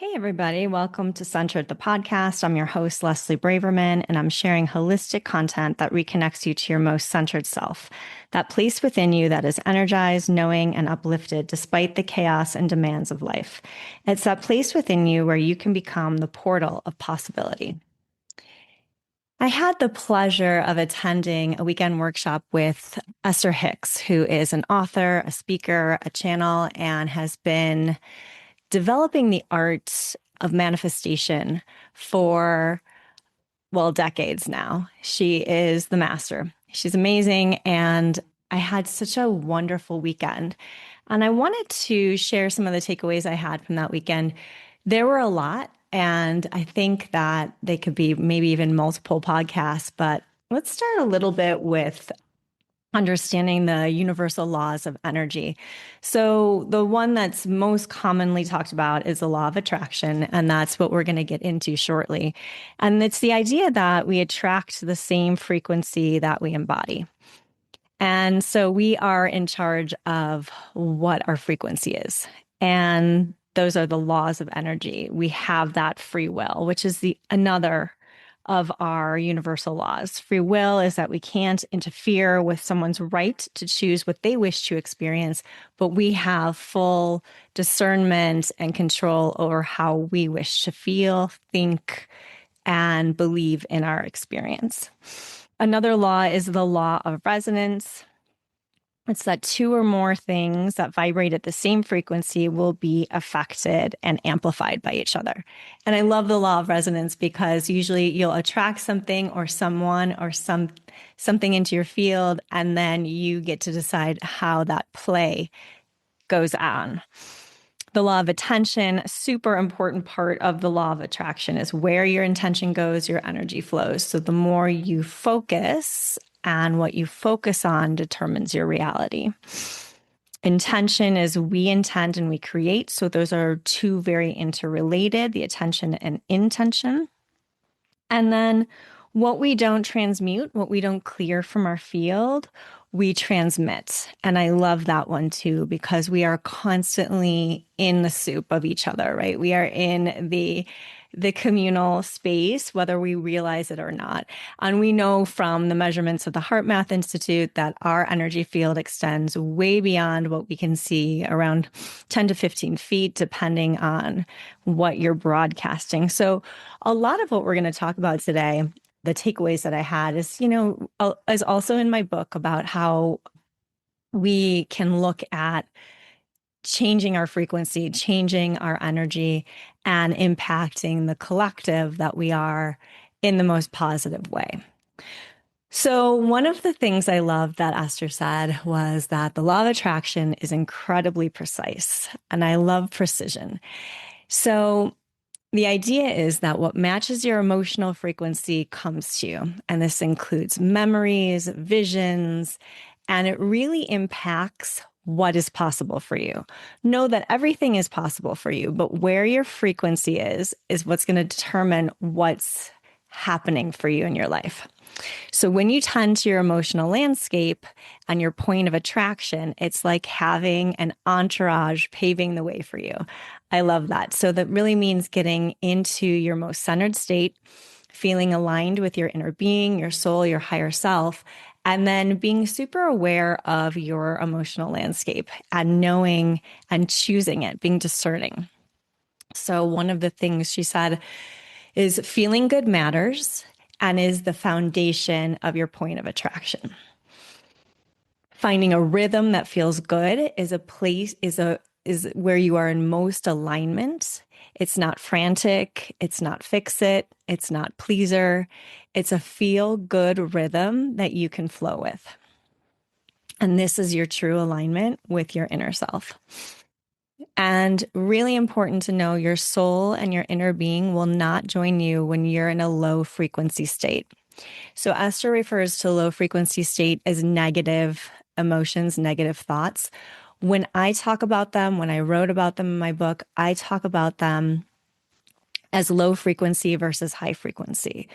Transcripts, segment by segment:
Hey, everybody. Welcome to Centered, the podcast. I'm your host, Leslie Braverman, and I'm sharing holistic content that reconnects you to your most centered self, that place within you that is energized, knowing, and uplifted despite the chaos and demands of life. It's that place within you where you can become the portal of possibility. I had the pleasure of attending a weekend workshop with Esther Hicks, who is an author, a speaker, a channel, and has been developing the art of manifestation for, well, decades now. She is the master. She's amazing. And I had such a wonderful weekend. And I wanted to share some of the takeaways I had from that weekend. There were a lot, and I think that they could be maybe even multiple podcasts, but let's start a little bit with understanding the universal laws of energy. So, the one that's most commonly talked about is the law of attraction, and that's what we're going to get into shortly. And it's the idea that we attract the same frequency that we embody. And so, we are in charge of what our frequency is. And those are the laws of energy. We have that free will, which is the another of our universal laws. Free will is that we can't interfere with someone's right to choose what they wish to experience, but we have full discernment and control over how we wish to feel, think, and believe in our experience. Another law is the law of resonance. It's that two or more things that vibrate at the same frequency will be affected and amplified by each other. And I love the law of resonance because usually you'll attract something or someone or something into your field, and then you get to decide how that play goes on. The law of attention, a super important part of the law of attraction, is where your intention goes, your energy flows. So the more you focus, and what you focus on determines your reality. Intention is we intend and we create. So those are two very interrelated, the attention and intention. And then what we don't transmute, what we don't clear from our field, we transmit. And I love that one too, because we are constantly in the soup of each other, right? We are in the communal space, whether we realize it or not. And we know from the measurements of the Heart Math Institute that our energy field extends way beyond what we can see, around 10 to 15 feet, depending on what you're broadcasting. So a lot of what we're going to talk about today, the takeaways that I had is, is also in my book about how we can look at changing our frequency, changing our energy, and impacting the collective that we are in the most positive way. So one of the things I love that Esther said was that the law of attraction is incredibly precise, and I love precision. So the idea is that what matches your emotional frequency comes to you, and this includes memories, visions, and it really impacts what is possible for you. Know that everything is possible for you, but where your frequency is what's going to determine what's happening for you in your life. So when you tend to your emotional landscape and your point of attraction, it's like having an entourage paving the way for you. I love that. So that really means getting into your most centered state, feeling aligned with your inner being, your soul, your higher self, and then being super aware of your emotional landscape and knowing and choosing it, being discerning. So one of the things she said is feeling good matters and is the foundation of your point of attraction. Finding a rhythm that feels good is a place, is where you are in most alignment. It's not frantic. It's not fix it. It's not pleaser. It's a feel good rhythm that you can flow with. And this is your true alignment with your inner self. And really important to know, your soul and your inner being will not join you when you're in a low frequency state. So Esther refers to low frequency state as negative emotions, negative thoughts. When I talk about them, when I wrote about them in my book, I talk about them as low frequency versus high frequency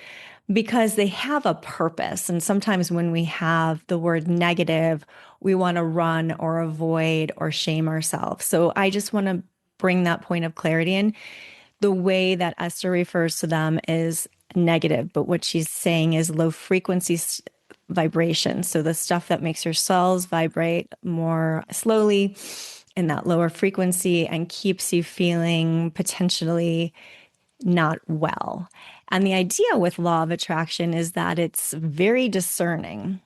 because they have a purpose. And sometimes when we have the word negative, we want to run or avoid or shame ourselves. So I just want to bring that point of clarity in. the way that Esther refers to them is negative, but what she's saying is low frequency vibration. So the stuff that makes your cells vibrate more slowly in that lower frequency and keeps you feeling potentially not well. And the idea with law of attraction is that it's very discerning.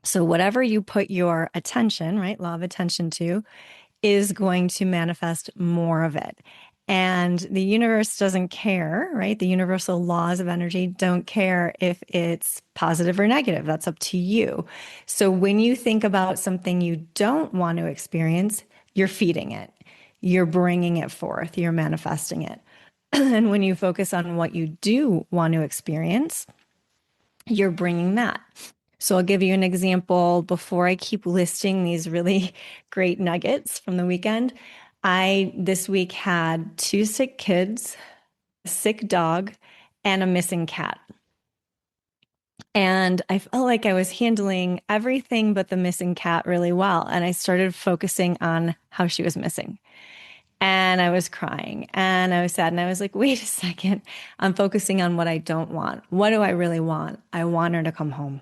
So whatever you put your attention, right, law of attention to, is going to manifest more of it. And the universe doesn't care, right? The universal laws of energy don't care if it's positive or negative. That's up to you. So when you think about something you don't want to experience, you're feeding it, you're bringing it forth, you're manifesting it. And when you focus on what you do want to experience, you're bringing that. So I'll give you an example before I keep listing these really great nuggets from the weekend. I this week had two sick kids, a sick dog, and a missing cat. And I felt like I was handling everything but the missing cat really well. And I started focusing on how she was missing. And I was crying and I was sad. And I was like, wait a second. I'm focusing on what I don't want. What do I really want? I want her to come home.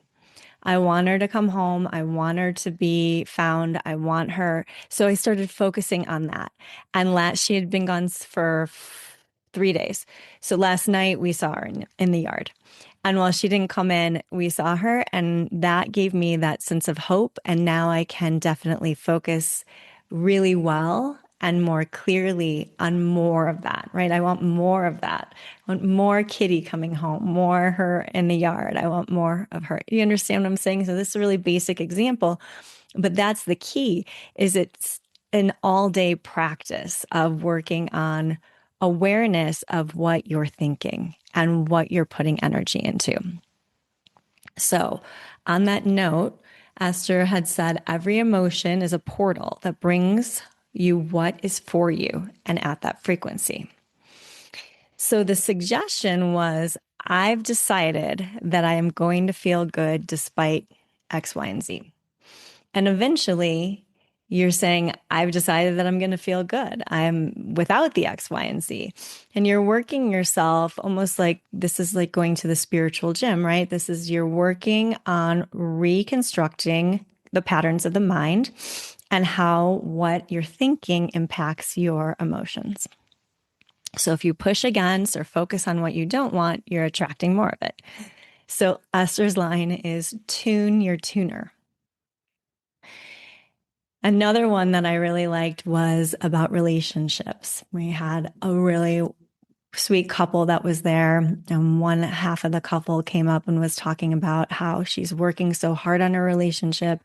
I want her to come home. I want her to be found. I want her. So I started focusing on that. And she had been gone for 3 days. So last night we saw her in the yard. And while she didn't come in, we saw her. And that gave me that sense of hope. And now I can definitely focus really well and more clearly on more of that, right? I want more of that. I want more Kitty coming home, more her in the yard. I want more of her. You understand what I'm saying? So this is a really basic example, but that's the key is it's an all-day practice of working on awareness of what you're thinking and what you're putting energy into. So on that note, Esther had said every emotion is a portal that brings you what is for you and at that frequency. So the suggestion was, I've decided that I am going to feel good despite X, Y, and Z. And eventually you're saying, I've decided that I'm going to feel good. I'm without the X, Y, and Z. And you're working yourself almost like this is like going to the spiritual gym, right? This is you're working on reconstructing the patterns of the mind and how what you're thinking impacts your emotions. So if you push against or focus on what you don't want, you're attracting more of it. So Esther's line is tune your tuner. Another one that I really liked was about relationships. We had a really sweet couple that was there, and one half of the couple came up and was talking about how she's working so hard on her relationship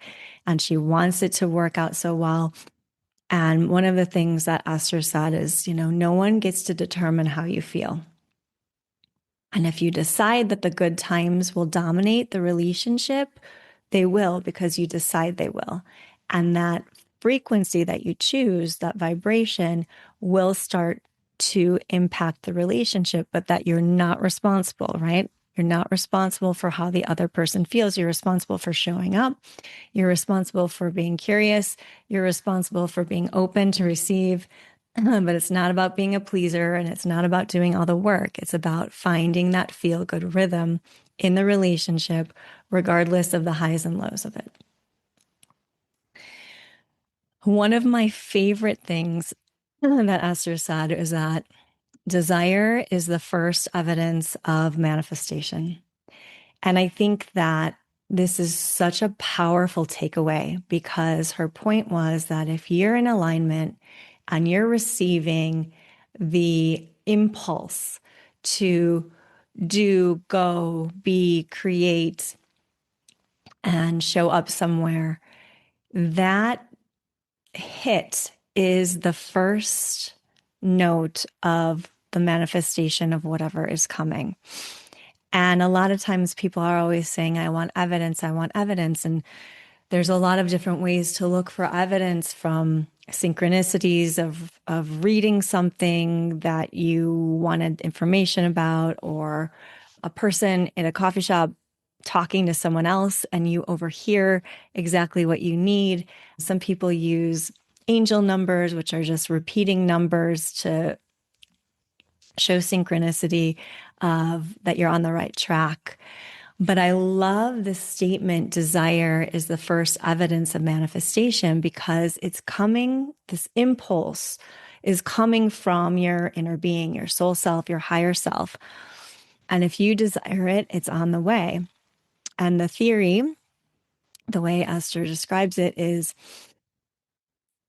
and she wants it to work out so well. And one of the things that Esther said is, no one gets to determine how you feel. And if you decide that the good times will dominate the relationship, they will because you decide they will. And that frequency that you choose, that vibration, will start to impact the relationship, but that you're not responsible, right? You're not responsible for how the other person feels. You're responsible for showing up. You're responsible for being curious. You're responsible for being open to receive. But it's not about being a pleaser and it's not about doing all the work. It's about finding that feel good rhythm in the relationship, regardless of the highs and lows of it. One of my favorite things that Esther said is that desire is the first evidence of manifestation. And I think that this is such a powerful takeaway because her point was that if you're in alignment and you're receiving the impulse to do, go, be, create, and show up somewhere, that hit is the first note of the manifestation of whatever is coming. And a lot of times people are always saying, I want evidence, I want evidence. And there's a lot of different ways to look for evidence, from synchronicities of reading something that you wanted information about, or a person in a coffee shop talking to someone else and you overhear exactly what you need. Some people use angel numbers, which are just repeating numbers to show synchronicity of that you're on the right track. But I love the statement, desire is the first evidence of manifestation, because it's coming, this impulse is coming from your inner being, your soul self, your higher self. And if you desire it, it's on the way. And the theory, the way Esther describes it, is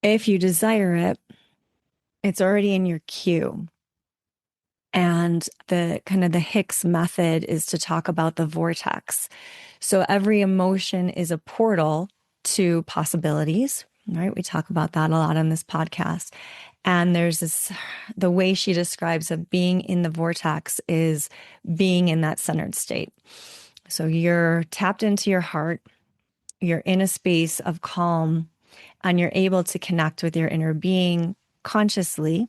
if you desire it, it's already in your queue. And the kind of the Hicks method is to talk about the vortex. So every emotion is a portal to possibilities, right? We talk about that a lot on this podcast. And there's this, the way she describes of being in the vortex is being in that centered state. So you're tapped into your heart, you're in a space of calm, and you're able to connect with your inner being consciously.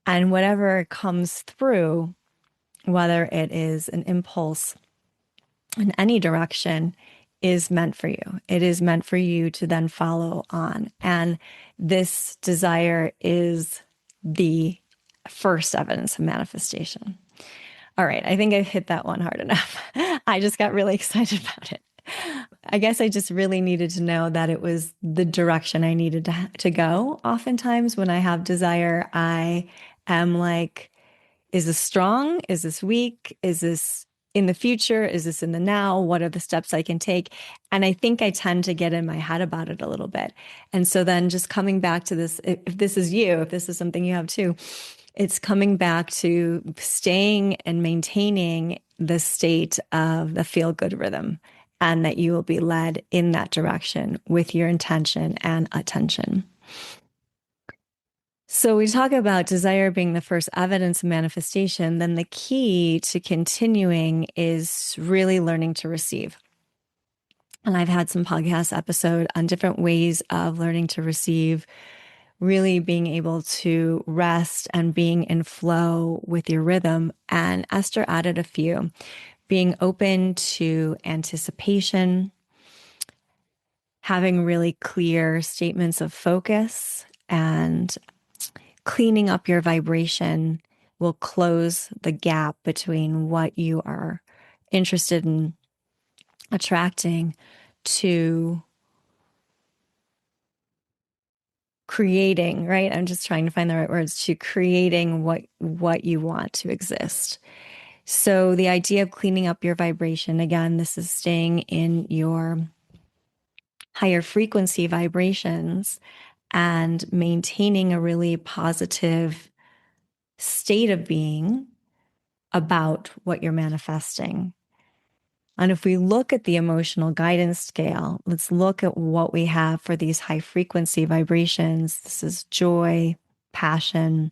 And whatever comes through, whether it is an impulse in any direction, is meant for you. It is meant for you to then follow on. And this desire is the first evidence of manifestation. All right, I think I've hit that one hard enough. I just got really excited about it. I guess I just really needed to know that it was the direction I needed to go. Oftentimes, when I have desire, I am like, is this strong? Is this weak? Is this in the future? Is this in the now? What are the steps I can take? And I think I tend to get in my head about it a little bit. And so then just coming back to this, if this is you, if this is something you have too, it's coming back to staying and maintaining the state of the feel good rhythm, and that you will be led in that direction with your intention and attention. So we talk about desire being the first evidence of manifestation. Then the key to continuing is really learning to receive. And I've had some podcast episode on different ways of learning to receive, really being able to rest and being in flow with your rhythm. And Esther added a few: being open to anticipation, having really clear statements of focus, and cleaning up your vibration will close the gap between what you are interested in attracting to creating, right? I'm just trying to find the right words, to creating what you want to exist. So the idea of cleaning up your vibration, again, this is staying in your higher frequency vibrations and maintaining a really positive state of being about what you're manifesting. And if we look at the emotional guidance scale, let's look at what we have for these high frequency vibrations. This is joy, passion,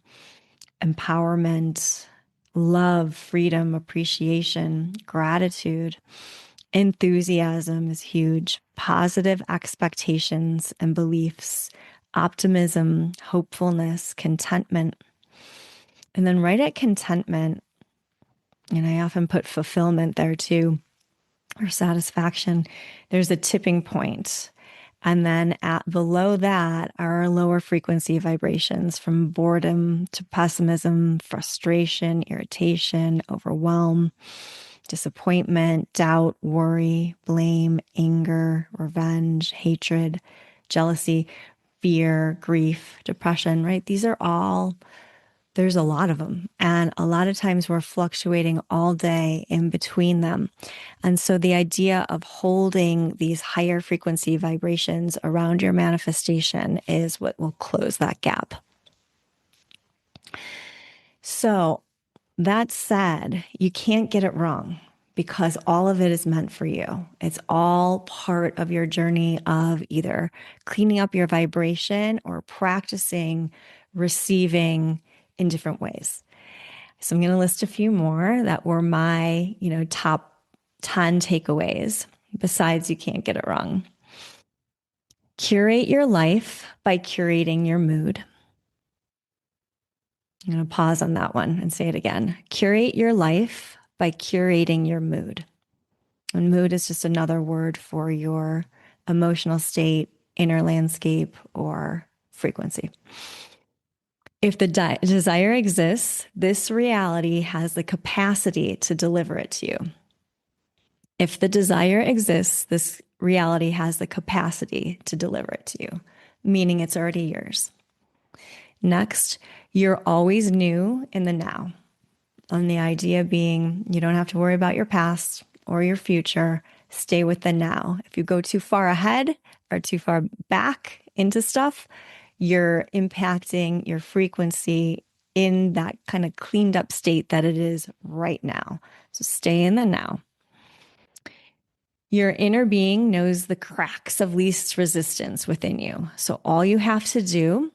empowerment, love, freedom, appreciation, gratitude. Enthusiasm is huge. Positive expectations and beliefs, optimism, hopefulness, contentment. And then right at contentment, and I often put fulfillment there too, or satisfaction, there's a tipping point. And then below that are lower frequency vibrations, from boredom to pessimism, frustration, irritation, overwhelm, disappointment, doubt, worry, blame, anger, revenge, hatred, jealousy, fear, grief, depression, right? These are all, there's a lot of them. And a lot of times we're fluctuating all day in between them. And so the idea of holding these higher frequency vibrations around your manifestation is what will close that gap. So that said, you can't get it wrong, because all of it is meant for you. It's all part of your journey of either cleaning up your vibration or practicing receiving in different ways. So I'm going to list a few more that were my, top 10 takeaways besides you can't get it wrong. Curate your life by curating your mood. I'm going to pause on that one and say it again. Curate your life by curating your mood. And mood is just another word for your emotional state, inner landscape, or frequency. If the desire exists, this reality has the capacity to deliver it to you. If the desire exists, this reality has the capacity to deliver it to you, meaning it's already yours. Next, you're always new in the now. And the idea being you don't have to worry about your past or your future. Stay with the now. If you go too far ahead or too far back into stuff, you're impacting your frequency in that kind of cleaned up state that it is right now. So stay in the now. Your inner being knows the cracks of least resistance within you. So all you have to do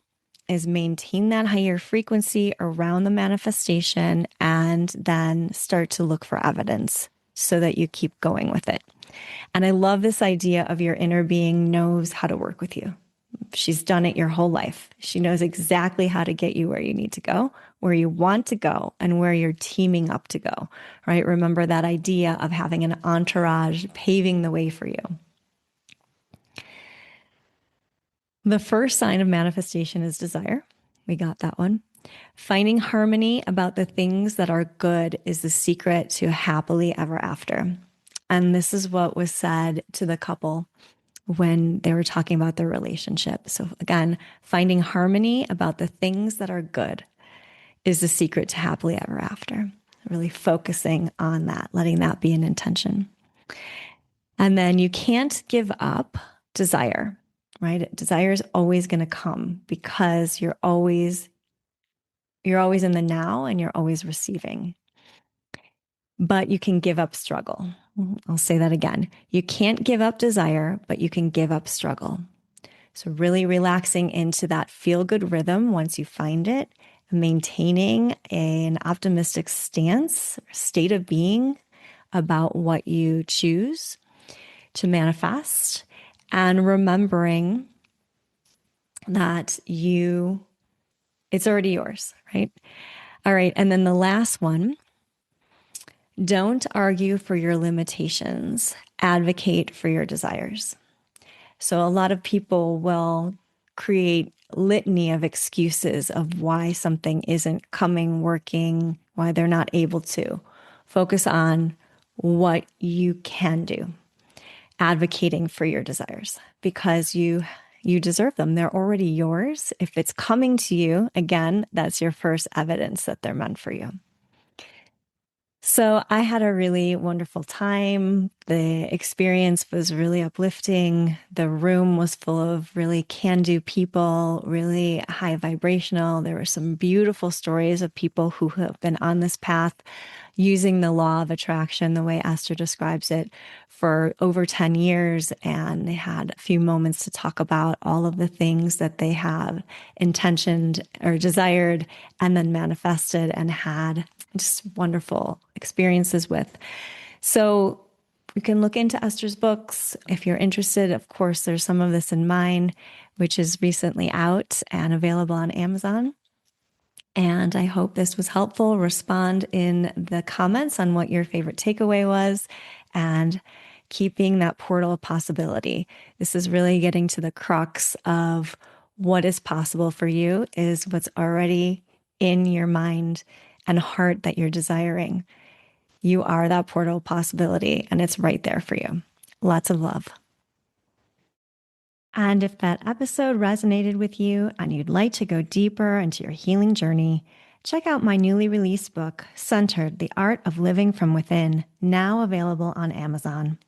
is maintain that higher frequency around the manifestation and then start to look for evidence so that you keep going with it. And I love this idea of your inner being knows how to work with you. She's done it your whole life. She knows exactly how to get you where you need to go, where you want to go, and where you're teaming up to go, right? Remember that idea of having an entourage paving the way for you. The first sign of manifestation is desire. We got that one. Finding harmony about the things that are good is the secret to happily ever after. And this is what was said to the couple when they were talking about their relationship. So again, finding harmony about the things that are good is the secret to happily ever after. Really focusing on that, letting that be an intention. And then you can't give up desire, right? Desire is always going to come because you're always in the now and you're always receiving. But you can give up struggle. I'll say that again. You can't give up desire, but you can give up struggle. So really relaxing into that feel-good rhythm once you find it, maintaining an optimistic stance, state of being about what you choose to manifest, and remembering that it's already yours, right? All right. And then the last one, don't argue for your limitations, advocate for your desires. So a lot of people will create litany of excuses of why something isn't coming, working, why they're not able to. Focus on what you can do, advocating for your desires because you deserve them. They're already yours. If it's coming to you, again, that's your first evidence that they're meant for you. So I had a really wonderful time. The experience was really uplifting. The room was full of really can-do people, really high vibrational. There were some beautiful stories of people who have been on this path using the law of attraction the way Esther describes it for over 10 years. And they had a few moments to talk about all of the things that they have intentioned or desired and then manifested and had just wonderful experiences with. So you can look into Esther's books. If you're interested, of course, there's some of this in mine, which is recently out and available on Amazon. And I hope this was helpful. Respond in the comments on what your favorite takeaway was and keeping that portal of possibility. This is really getting to the crux of what is possible for you is what's already in your mind and heart that you're desiring. You are that portal of possibility and it's right there for you. Lots of love. And if that episode resonated with you and you'd like to go deeper into your healing journey, check out my newly released book, Centered: The Art of Living from Within, now available on Amazon.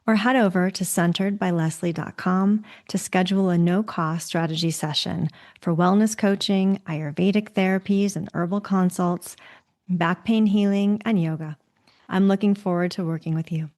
Or head over to centeredbyleslie.com to schedule a no-cost strategy session for wellness coaching, Ayurvedic therapies and herbal consults, back pain healing, and yoga. I'm looking forward to working with you.